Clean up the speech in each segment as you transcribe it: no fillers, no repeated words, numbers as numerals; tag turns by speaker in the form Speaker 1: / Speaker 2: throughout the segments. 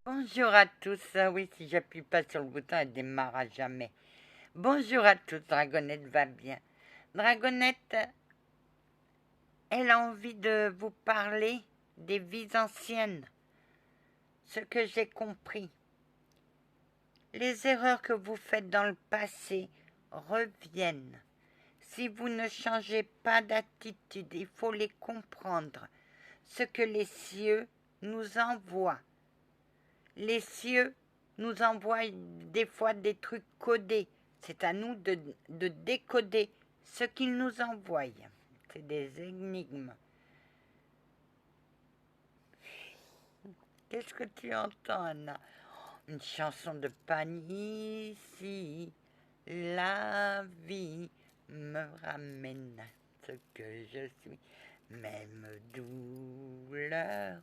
Speaker 1: Bonjour à tous. Ah oui, si j'appuie pas sur le bouton, elle démarre à jamais. Bonjour à tous, Dragonette va bien. Dragonette, elle a envie de vous parler des vies anciennes. Ce que j'ai compris. Les erreurs que vous faites dans le passé reviennent. Si vous ne changez pas d'attitude, il faut les comprendre. Ce que les cieux nous envoient. Les cieux nous envoient des fois des trucs codés. C'est à nous de décoder ce qu'ils nous envoient. C'est des énigmes. Qu'est-ce que tu entends, Anna? Une chanson de Pani. Si la vie me ramène à ce que je suis, même douleur,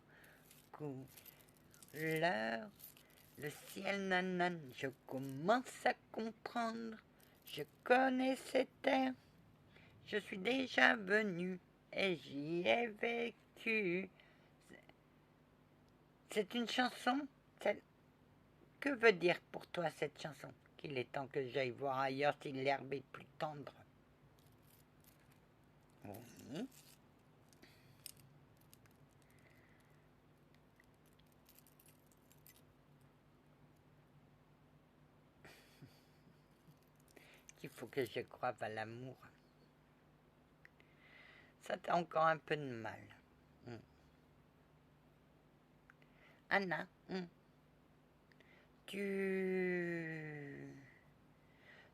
Speaker 1: couleur. Le ciel nanan, je commence à comprendre. Je connais ces terres. Je suis déjà venu et j'y ai vécu. C'est une chanson. Que veut dire pour toi cette chanson? Qu'il est temps que j'aille voir ailleurs si l'herbe est plus tendre. Oui. Qu'il faut que je croie à l'amour. Ça t'as encore un peu de mal. Anna, tu...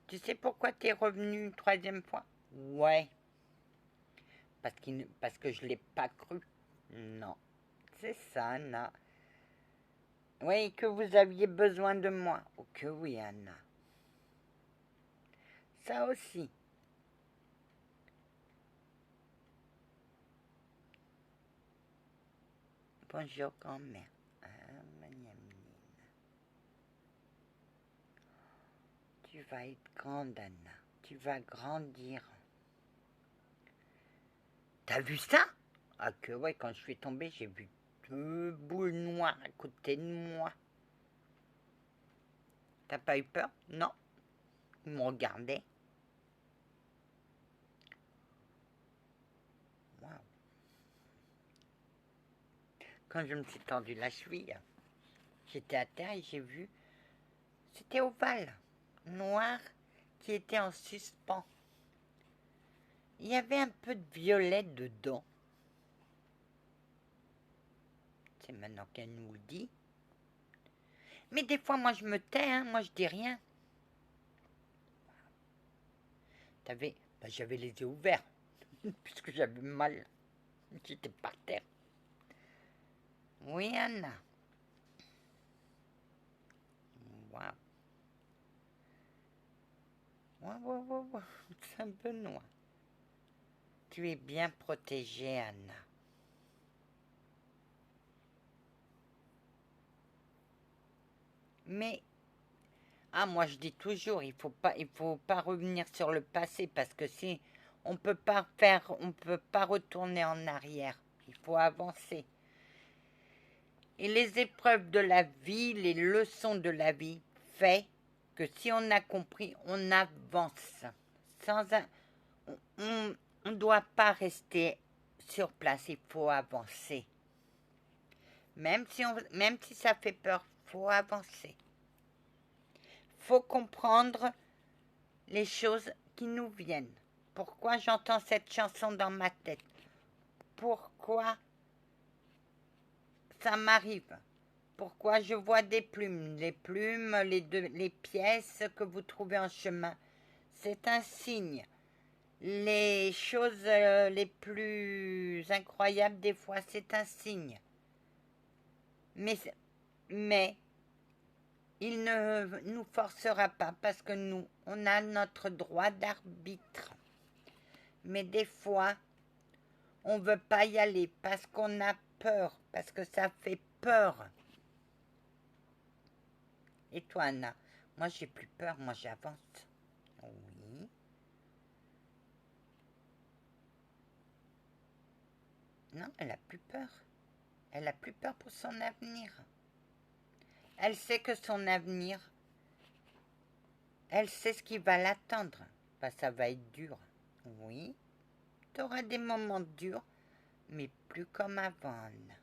Speaker 1: Tu sais pourquoi t'es revenu une troisième fois? Ouais. Parce que je l'ai pas cru. Non. C'est ça, Anna. Oui, que vous aviez besoin de moi. Oh que oui, Anna. Ça aussi. Bonjour, grand-mère. Ah, tu vas être grande, Anna. Tu vas grandir. T'as vu ça? Ah que ouais, quand je suis tombée, j'ai vu deux boules noires à côté de moi. T'as pas eu peur? Non. Ils me regardaient. Waouh. Quand je me suis tendu la cheville, j'étais à terre et j'ai vu. C'était ovale, noir, qui était en suspens. Il y avait un peu de violet dedans. C'est maintenant qu'elle nous le dit. Mais des fois, moi, je me tais, hein, moi, je dis rien. J'avais les yeux ouverts, puisque j'avais mal. J'étais par terre. Oui, Anna. Waouh. Waouh. C'est un peu noir. Tu es bien protégée, Anna. Mais moi je dis toujours, il faut pas revenir sur le passé parce que si on peut pas retourner en arrière. Il faut avancer. Et les épreuves de la vie, les leçons de la vie, fait que si on a compris, on avance. Sans un, on ne doit pas rester sur place, il faut avancer. Même si ça fait peur, il faut avancer. Faut comprendre les choses qui nous viennent. Pourquoi j'entends cette chanson dans ma tête? Pourquoi ça m'arrive? Pourquoi je vois des plumes? Les plumes, les pièces que vous trouvez en chemin, c'est un signe. Les choses les plus incroyables, des fois, c'est un signe. Mais il ne nous forcera pas parce que nous, on a notre droit d'arbitre. Mais des fois, on ne veut pas y aller parce qu'on a peur, parce que ça fait peur. Et toi, Anna? Moi, j'ai plus peur, moi, j'avance. Oui. Non, elle a plus peur. Elle a plus peur pour son avenir. Elle sait que son avenir, elle sait ce qui va l'attendre. Bah, ça va être dur. Oui, tu auras des moments durs, mais plus comme avant, Anna.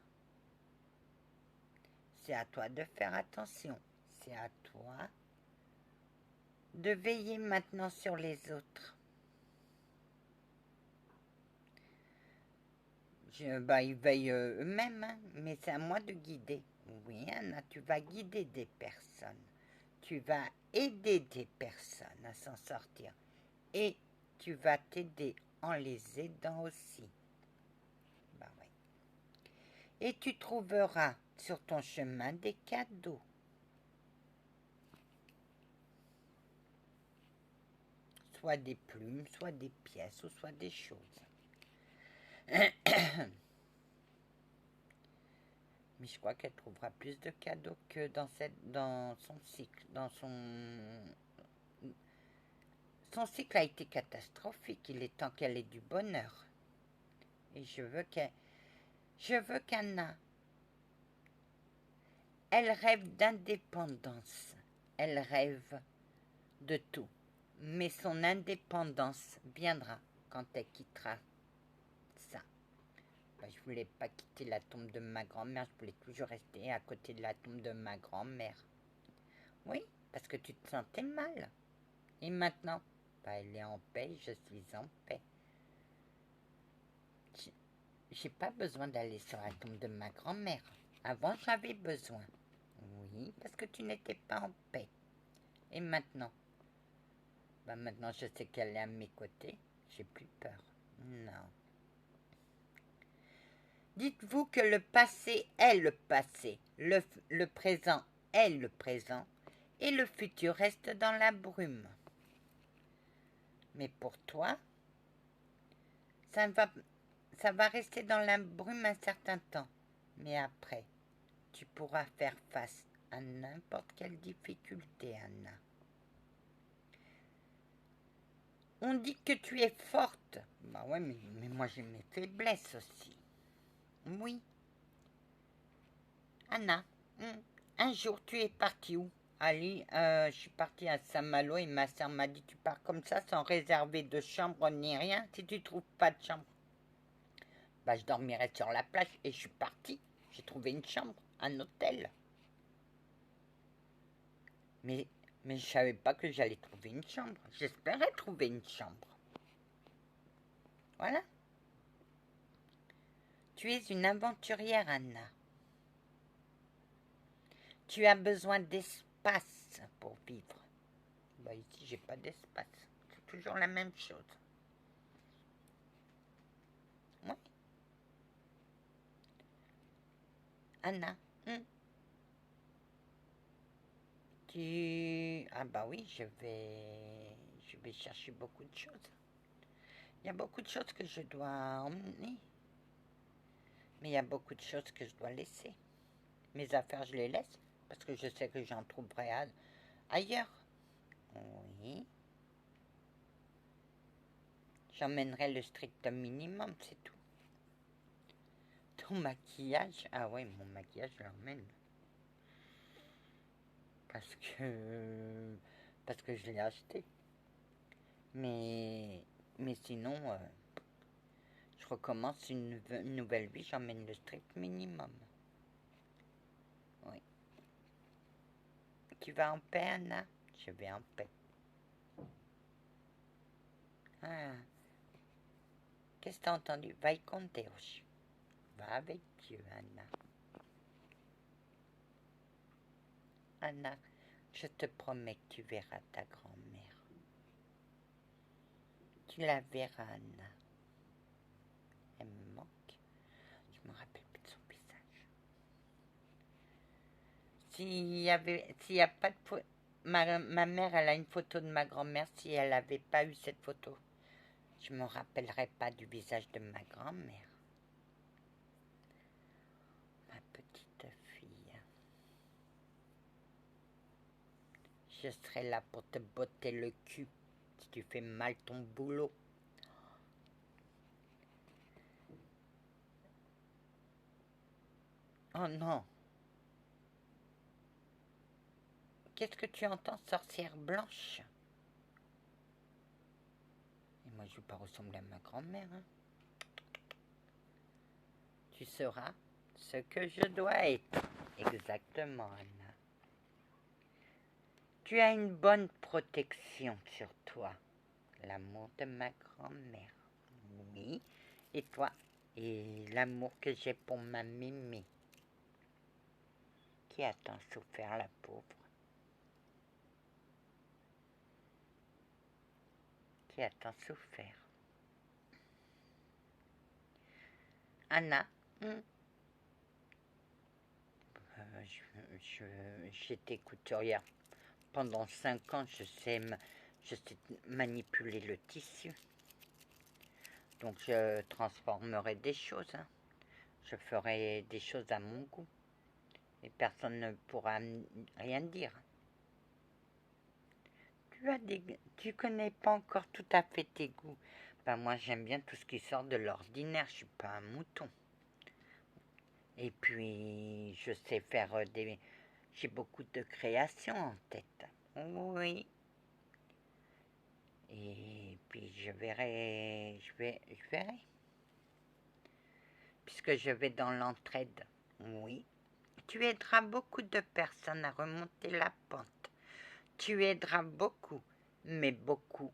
Speaker 1: C'est à toi de faire attention. C'est à toi de veiller maintenant sur les autres. Bah, ils veillent eux-mêmes, hein, mais c'est à moi de guider. Oui, Anna, tu vas guider des personnes. Tu vas aider des personnes à s'en sortir. Et tu vas t'aider en les aidant aussi. Bah oui. Et tu trouveras sur ton chemin des cadeaux. Soit des plumes, soit des pièces, ou soit des choses. Mais je crois qu'elle trouvera plus de cadeaux que dans son cycle. Son cycle a été catastrophique. Il est temps qu'elle ait du bonheur. Et je veux qu'Anna, elle rêve d'indépendance. Elle rêve de tout. Mais son indépendance viendra quand elle quittera ça. Ben, je voulais pas quitter la tombe de ma grand-mère, je voulais toujours rester à côté de la tombe de ma grand-mère. Oui, parce que tu te sentais mal. Et maintenant, ben, elle est en paix, je suis en paix. J'ai pas besoin d'aller sur la tombe de ma grand-mère. Avant, j'avais besoin. Oui, parce que tu n'étais pas en paix. Et maintenant, ben maintenant je sais qu'elle est à mes côtés. J'ai plus peur. Non. Dites-vous que le passé est le passé, le présent est le présent, et le futur reste dans la brume. Mais pour toi, ça va rester dans la brume un certain temps. Mais après, tu pourras faire face à n'importe quelle difficulté, Anna. On dit que tu es forte. Bah ouais, mais moi j'ai mes faiblesses aussi. Oui. Anna, un jour tu es partie où? Ali, je suis partie à Saint-Malo et ma sœur m'a dit tu pars comme ça sans réserver de chambre ni rien si tu trouves pas de chambre. Bah je dormirai sur la plage et je suis partie. J'ai trouvé une chambre, un hôtel. Mais je savais pas que j'allais trouver une chambre. J'espérais trouver une chambre. Voilà. Tu es une aventurière, Anna. Tu as besoin d'espace pour vivre. Bah ici j'ai pas d'espace. C'est toujours la même chose. Oui. Anna, Ah bah oui, je vais chercher beaucoup de choses. Il y a beaucoup de choses que je dois emmener. Mais il y a beaucoup de choses que je dois laisser. Mes affaires, je les laisse parce que je sais que j'en trouverai ailleurs. Oui. J'emmènerai le strict minimum, c'est tout. Ton maquillage? Ah ouais, mon maquillage, je l'emmène. Parce que je l'ai acheté. Mais sinon, je recommence une nouvelle vie, j'emmène le strict minimum. Oui. Tu vas en paix, Anna? Je vais en paix. Ah. Qu'est-ce que t'as entendu? Vai con Deus. Va avec Dieu, Anna. Anna, je te promets que tu verras ta grand-mère. Tu la verras, Anna. Elle me manque. Je me rappelle plus de son visage. S'il y a pas de photo, ma mère, elle a une photo de ma grand-mère. Si elle n'avait pas eu cette photo, je me rappellerai pas du visage de ma grand-mère. Ma petite fille. Je serai là pour te botter le cul si tu fais mal ton boulot. Oh non. qu'est-ce que tu entends, sorcière blanche? Et moi, je ne veux pas ressembler à ma grand-mère. Hein. Tu seras ce que je dois être. Exactement, Anna. Tu as une bonne protection sur toi. L'amour de ma grand-mère. Oui. Et toi? Et l'amour que j'ai pour ma Mimi. Qui a tant souffert, la pauvre? Qui a tant souffert? Anna, j'étais couturière pendant 5 ans. Je sais manipuler le tissu. Donc je transformerai des choses. Hein. Je ferai des choses à mon goût. Et personne ne pourra rien dire. Tu connais pas encore tout à fait tes goûts. Ben moi j'aime bien tout ce qui sort de l'ordinaire. Je suis pas un mouton. Et puis je sais faire j'ai beaucoup de créations en tête. Oui. Et puis je verrai. Puisque je vais dans l'entraide. Oui. Tu aideras beaucoup de personnes à remonter la pente. Tu aideras beaucoup, mais beaucoup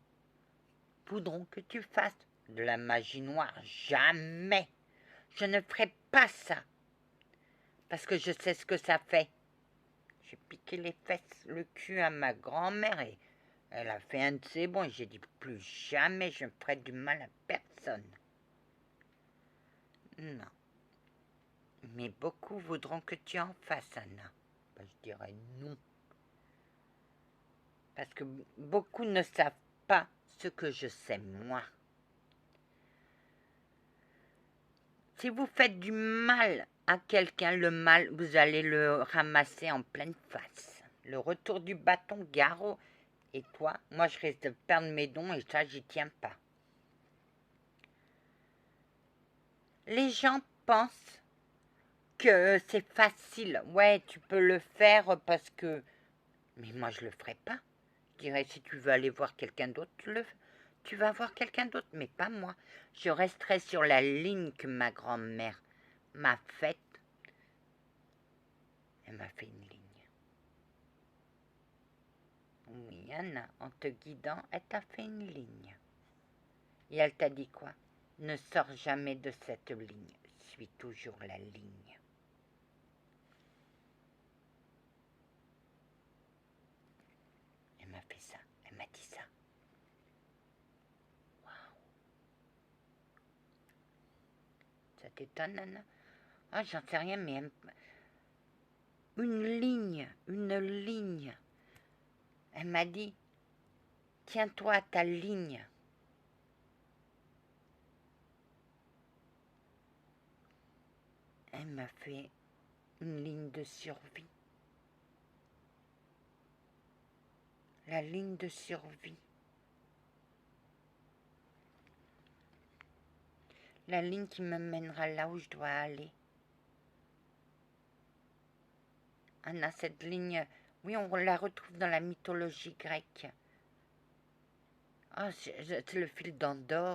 Speaker 1: voudront que tu fasses de la magie noire. Jamais. Je ne ferai pas ça. Parce que je sais ce que ça fait. J'ai piqué les fesses, le cul à ma grand-mère et elle a fait un de ses bons. J'ai dit plus jamais je ne ferai du mal à personne. Non. Mais beaucoup voudront que tu en fasses, Anna. Ben, je dirais non. Parce que beaucoup ne savent pas ce que je sais, moi. Si vous faites du mal à quelqu'un, le mal, vous allez le ramasser en pleine face. Le retour du bâton, Garot. Et toi, moi je risque de perdre mes dons et ça, j'y tiens pas. Les gens pensent que c'est facile. Ouais, tu peux le faire parce que... Mais moi, je le ferai pas. Je dirais, si tu veux aller voir quelqu'un d'autre, tu vas voir quelqu'un d'autre, mais pas moi. Je resterai sur la ligne que ma grand-mère m'a faite. Elle m'a fait une ligne. Oui, Anna, en te guidant, elle t'a fait une ligne. Et elle t'a dit quoi? Ne sors jamais de cette ligne. Suis toujours la ligne. Elle m'a fait ça. Elle m'a dit ça. Waouh. Ça t'étonne, Anna? Ah, j'en sais rien, mais une ligne. Elle m'a dit, tiens-toi à ta ligne. Elle m'a fait une ligne de survie. La ligne de survie. La ligne qui me mènera là où je dois aller. Anna, cette ligne, oui, on la retrouve dans la mythologie grecque. Ah, c'est le fil d'Andorre.